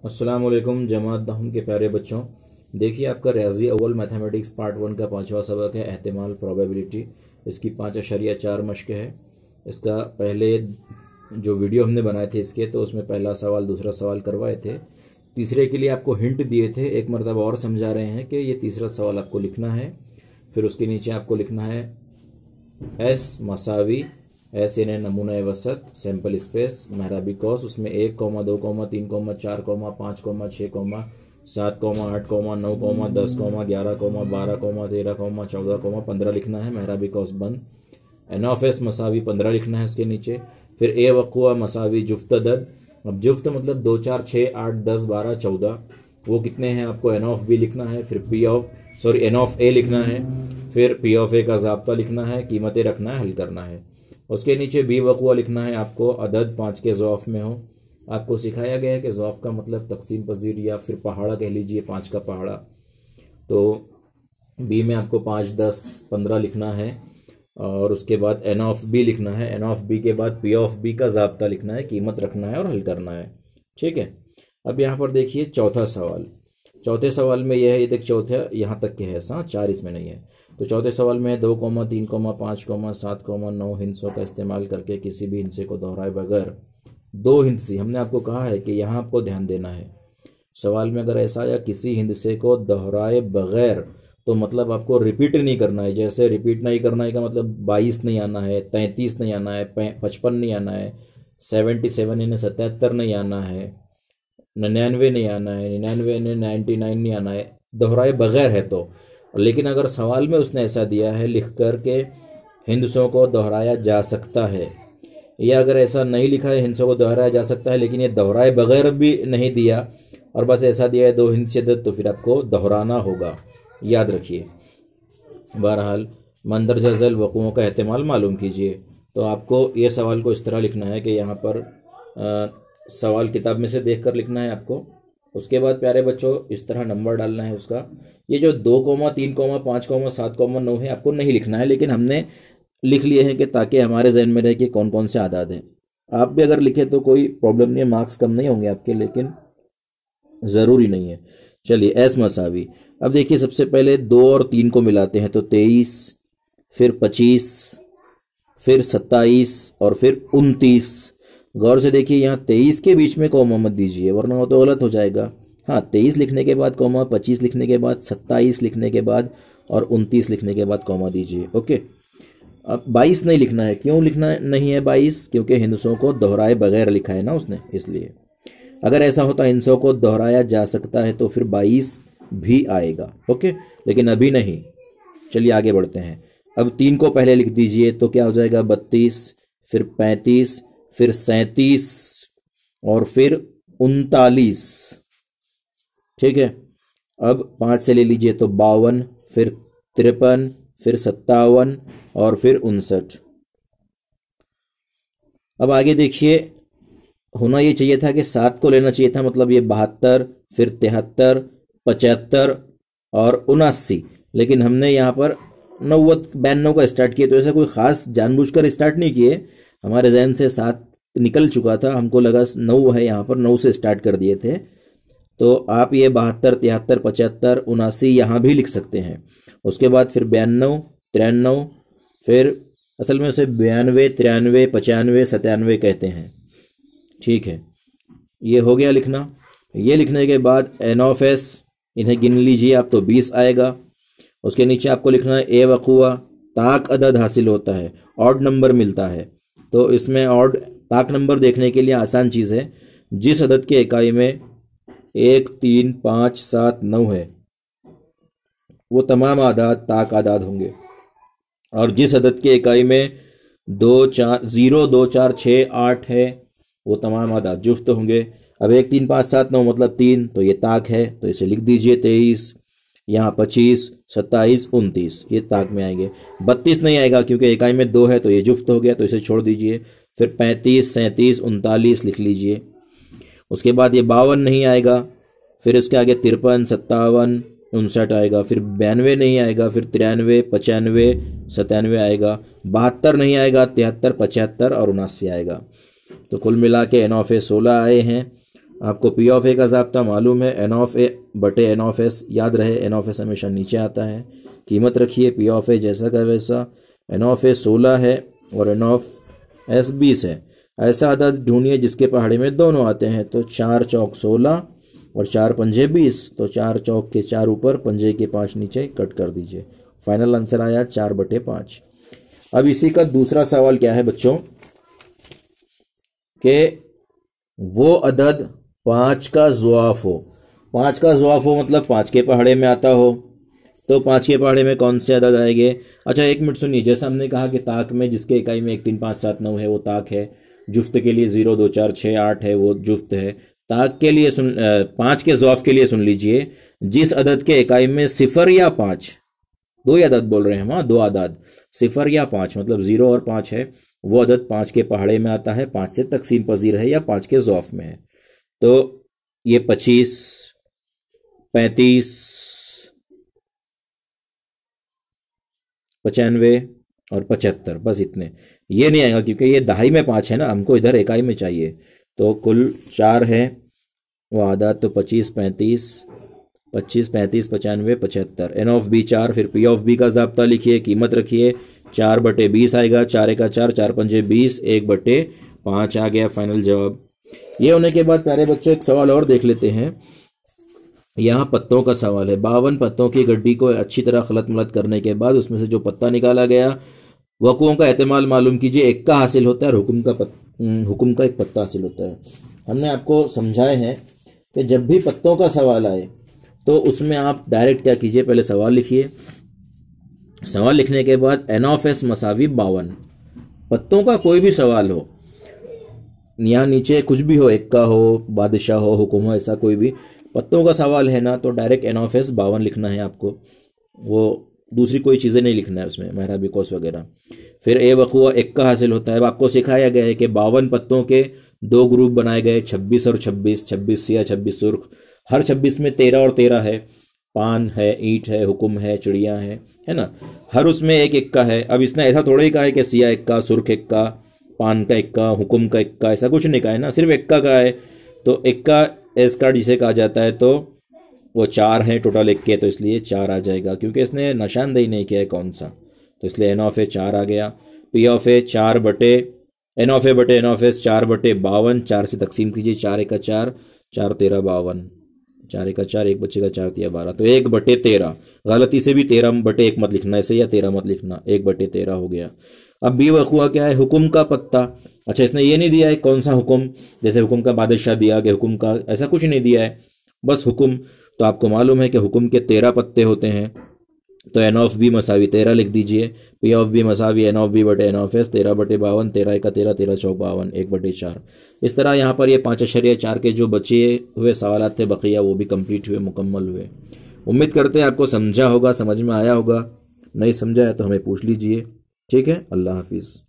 अस्सलाम वालेकुम जमात दाहम के प्यारे बच्चों। देखिए आपका रियाजी अव्वल मैथमेटिक्स पार्ट 1 का 5वां सबक है एहतिमाल प्रोबेबिलिटी। इसकी 5.4 मश्क है। इसका पहले जो वीडियो हमने बनाए थे इसके, तो उसमें पहला सवाल दूसरा सवाल करवाए थे। तीसरे के लिए आपको हिंट दिए थे, एक मरतबा और समझा रहे हैं कि ये तीसरा सवाल आपको लिखना है। फिर उसके नीचे आपको लिखना है एस मसावी एस यानी नमूना वसत सैंपल स्पेस महराबी कॉस, उसमें 1, 2, 3, 4, 5, 6, 7, 8, 9, 10, 11, 12, 13, 14, 15 लिखना है। महराबी कॉस बंद। एन ऑफ एस मसावी 15 लिखना है उसके नीचे। फिर ए वक़ुआ मसावी जुफ्त अदद। अब जुफ्त मतलब 2, 4, 6, 8, 10, 12, 14 वो कितने हैं आपको एन ऑफ बी लिखना है। फिर एन ऑफ ए लिखना है। फिर पी ऑफ ए का ज़ाब्ता लिखना है, कीमतें रखना है, हल करना है। उसके नीचे बी वक़ुआ लिखना है आपको, अदद 5 के ज़ौफ़ में हो। आपको सिखाया गया है कि ज़ौफ़ का मतलब तकसीम पजीर या फिर पहाड़ा कह लीजिए, 5 का पहाड़ा। तो बी में आपको 5, 10, 15 लिखना है। और उसके बाद एन ऑफ बी लिखना है। एन ऑफ बी के बाद पी ऑफ बी का ज़ाब्ता लिखना है, कीमत रखना है और हल करना है। ठीक है। अब यहाँ पर देखिए चौथा सवाल। चौथे सवाल में यह है, ये देख चौथे यहाँ तक के है, 4 इसमें नहीं है। तो चौथे सवाल में 2, 3, 5, 7, 9 हिंसों का इस्तेमाल करके किसी भी हिंसे को दोहराए बगैर 2 हिंसी। हमने आपको कहा है कि यहाँ आपको ध्यान देना है। सवाल में अगर ऐसा या किसी हिंसे को दोहराए बगैर, तो मतलब आपको रिपीट नहीं करना है। जैसे रिपीट नहीं करना है का मतलब 22 नहीं आना है, 33 नहीं आना है, 55 नहीं आना है, 77 यानी 77 नहीं आना है, 99 नहीं आना है, 99 यानी 99 नहीं आना है, दोहराए बगैर है तो। लेकिन अगर सवाल में उसने ऐसा दिया है लिख कर के हिंसों को दोहराया जा सकता है, या अगर ऐसा नहीं लिखा है हिंसों को दोहराया जा सकता है लेकिन ये दोहराए बगैर भी नहीं दिया और बस ऐसा दिया है 2 हिंस अदद, तो फिर आपको दोहराना होगा, याद रखिए। बहरहाल मंदरजा ज़ैल वक़ुओं का एहतिमाल मालूम कीजिए। तो आपको ये सवाल को इस तरह लिखना है कि यहाँ पर सवाल किताब में से देख कर लिखना है आपको। उसके बाद प्यारे बच्चों इस तरह नंबर डालना है उसका। ये जो 2, 3, 5, 7, 9 है आपको नहीं लिखना है, लेकिन हमने लिख लिए हैं कि ताकि हमारे जहन में रहे कि कौन कौन से आदाद हैं। आप भी अगर लिखे तो कोई प्रॉब्लम नहीं है, मार्क्स कम नहीं होंगे आपके, लेकिन ज़रूरी नहीं है। चलिए एस मसावी। अब देखिए सबसे पहले 2 और 3 को मिलाते हैं तो 23, फिर 25, फिर 27 और फिर 29। गौर से देखिए यहाँ 23 के बीच में कॉमा मत दीजिए वरना वो तो गलत हो जाएगा। हाँ, 23 लिखने के बाद कॉमा, 25 लिखने के बाद, 27 लिखने के बाद और 29 लिखने के बाद कॉमा दीजिए। ओके। अब 22 नहीं लिखना है। क्यों लिखना नहीं है 22? क्योंकि हिंसों को दोहराए बगैर लिखा है ना उसने, इसलिए। अगर ऐसा होता हिंसों को दोहराया जा सकता है तो फिर 22 भी आएगा। ओके, लेकिन अभी नहीं। चलिए आगे बढ़ते हैं। अब 3 को पहले लिख दीजिए तो क्या हो जाएगा 32, फिर 35, फिर 37 और फिर 39। ठीक है। अब 5 से ले लीजिए तो 52, फिर 53, फिर 57 और फिर 59। अब आगे देखिए, होना ये चाहिए था कि 7 को लेना चाहिए था, मतलब ये 72, फिर 73, 75 और 79, लेकिन हमने यहाँ पर 90, 92 का स्टार्ट किया। तो ऐसा कोई खास जानबूझकर स्टार्ट नहीं किए, हमारे जहन से 7 निकल चुका था, हमको लगा 9 है, यहाँ पर 9 से स्टार्ट कर दिए थे। तो आप ये 72, 73, 75, 79 यहाँ भी लिख सकते हैं। उसके बाद फिर 92, 93, फिर असल में उसे 92, 93, 95, 97 कहते हैं। ठीक है, ये हो गया लिखना। ये लिखने के बाद एन ऑफ एस, इन्हें गिन लीजिए आप तो 20 आएगा। उसके नीचे आपको लिखना है ए वक़ुआ, ताक अदद हासिल होता है, ऑड नंबर मिलता है। तो इसमें ऑड ताक नंबर देखने के लिए आसान चीज़ है, जिस अदद के इकाई में 1, 3, 5, 7, 9 है वो तमाम आदाद ताक आदाद होंगे, और जिस अदद के इकाई में 0, 2, 4, 6, 8 है वो तमाम आदाद जुफ्त होंगे। अब 1, 3, 5, 7, 9 मतलब 3, तो ये ताक है, तो इसे लिख दीजिए 23, यहाँ 25, 27, 29 ये ताक में आएंगे। 32 नहीं आएगा क्योंकि इकाई में 2 है, तो ये जुफ्त हो गया, तो इसे छोड़ दीजिए। फिर 35, 37, 39 लिख लीजिए। उसके बाद ये 52 नहीं आएगा, फिर इसके आगे 53, 57, 59 आएगा, फिर 92 नहीं आएगा, फिर 93, 95, 97 आएगा, 72 नहीं आएगा, 73, 75 और 79 आएगा। तो कुल मिला के एन ऑफ ए 16 आए हैं। आपको पी ऑफ ए का ज़ाब्ता मालूम है, एन ऑफ ए बटे एन ऑफ एस, याद रहे एन ऑफ एस हमेशा नीचे आता है। कीमत रखिए पी ऑफ ए जैसा का वैसा, एन ऑफ ए 16 है और एन ऑफ एस 20 है। ऐसा अदद ढूंढिए जिसके पहाड़े में दोनों आते हैं। तो 4 चौक 16 और 4 पंजे 20, तो 4 चौक के 4 ऊपर, पंजे के 5 नीचे, कट कर दीजिए। फाइनल आंसर आया 4/5। अब इसी का दूसरा सवाल क्या है बच्चों, कि वो अदद 5 का ज़ुआफ हो। 5 का ज़ुआफ हो मतलब 5 के पहाड़े में आता हो, तो 5 के पहाड़े में कौन से अदद आएंगे। अच्छा एक मिनट सुनिए, जैसा हमने कहा कि ताक में जिसके इकाई में 1 3 5 7 9 है वो ताक है, जुफ्त के लिए 0 2 4 6 8 है वो जुफ्त है। ताक के लिए 5 के ज़ुआफ के लिए सुन लीजिए, जिस अदद के इकाई में 0 या 5, दो ही अदद बोल रहे हैं हम, हाँ 2 अदद, 0 या 5 मतलब 0 और 5 है, वो अदद 5 के पहाड़े में आता है, 5 से तकसीम पजीर है या 5 के ज़ौफ में है। तो ये 25, 35, 95 और 75, बस इतने। ये नहीं आएगा क्योंकि ये दहाई में 5 है ना, हमको इधर इकाई में चाहिए। तो कुल 4 है वो आदात, तो 25, 35, 95, 75। एन ऑफ बी 4, फिर पी ऑफ बी का ज़ाब्ता लिखिए, कीमत रखिए, 4/20 आएगा, 4 का 4, 4 पंजे 20, 1/5 आ गया फाइनल जवाब। ये होने के बाद प्यारे बच्चों एक सवाल और देख लेते हैं। यहाँ पत्तों का सवाल है। 52 पत्तों की गड्डी को अच्छी तरह खलत मलत करने के बाद उसमें से जो पत्ता निकाला गया, वक़ुओं का एहतमाल मालूम कीजिए। एक का हासिल होता है और हुक्म का एक पत्ता हासिल होता है। हमने आपको समझाए हैं कि जब भी पत्तों का सवाल आए तो उसमें आप डायरेक्ट क्या कीजिए, पहले सवाल लिखिए, सवाल लिखने के बाद एन ऑफ एस मसावी 52, पत्तों का कोई भी सवाल हो, यहाँ नीचे कुछ भी हो, एक का हो, बादशाह हो, हुक्म हो, ऐसा कोई भी पत्तों का सवाल है ना, तो डायरेक्ट एन ऑफ एस 52 लिखना है आपको, वो दूसरी कोई चीज़ें नहीं लिखना है उसमें, महरा बिकॉस वगैरह। फिर ए वक़ुआ एक का हासिल होता है। अब आपको सिखाया गया है कि 52 पत्तों के 2 ग्रुप बनाए गए, 26 और 26, 26 सिया 26 सुर्ख। हर 26 में 13 और 13 है, पान है, ईंट है, हुक्म है, चिड़िया है ना, हर उसमें एक इक्का है। अब इसने ऐसा थोड़ा ही कहा है कि सिया इक्का, सुर्ख इक्का, पान का इक्का, हुक्म का इक्का, ऐसा कुछ नहीं कहा है ना, सिर्फ इक्का का है। तो इक्का एस कार्ड जिसे कहा जाता है, तो वो 4 है टोटल इक्के, तो इसलिए 4 आ जाएगा, क्योंकि इसने निशानदेही नहीं किया है कौन सा, तो इसलिए एन ऑफ ए 4 आ गया। पी ऑफ ए 4 बटे एन ऑफ ए बटे एन ऑफ एस 4/52, 4 से तकसीम कीजिए, 4 का 4, 4 13 52, 4 का 4, एक बच्चे का 4 दिया 12, तो 1/13। गलती से भी 13/1 मत लिखना ऐसे, या 13 मत लिखना, 1/13 हो गया। अब बी वक़ुआ क्या है, हुक्म का पत्ता। अच्छा इसने ये नहीं दिया है कौन सा हुक्म, जैसे हुक्म का बादशाह दिया कि हुक्म का, ऐसा कुछ नहीं दिया है, बस हुक्म। तो आपको मालूम है कि हुक्म के 13 पत्ते होते हैं, तो एन ऑफ बी मसावी 13 लिख दीजिए। पी ऑफ बी मसावी एन ऑफ बी बटे एन ऑफ एस 13/52, 13 का 13, 13 चौक 52, 1/4। इस तरह यहाँ पर ये 5.4 के जो बचे हुए सवाल थे बकिया, वो भी कंप्लीट हुए, मुकम्मल हुए। उम्मीद करते हैं आपको समझा होगा, समझ में आया होगा। नहीं समझा है तो हमें पूछ लीजिए, ठीक है। अल्लाह हाफिज़।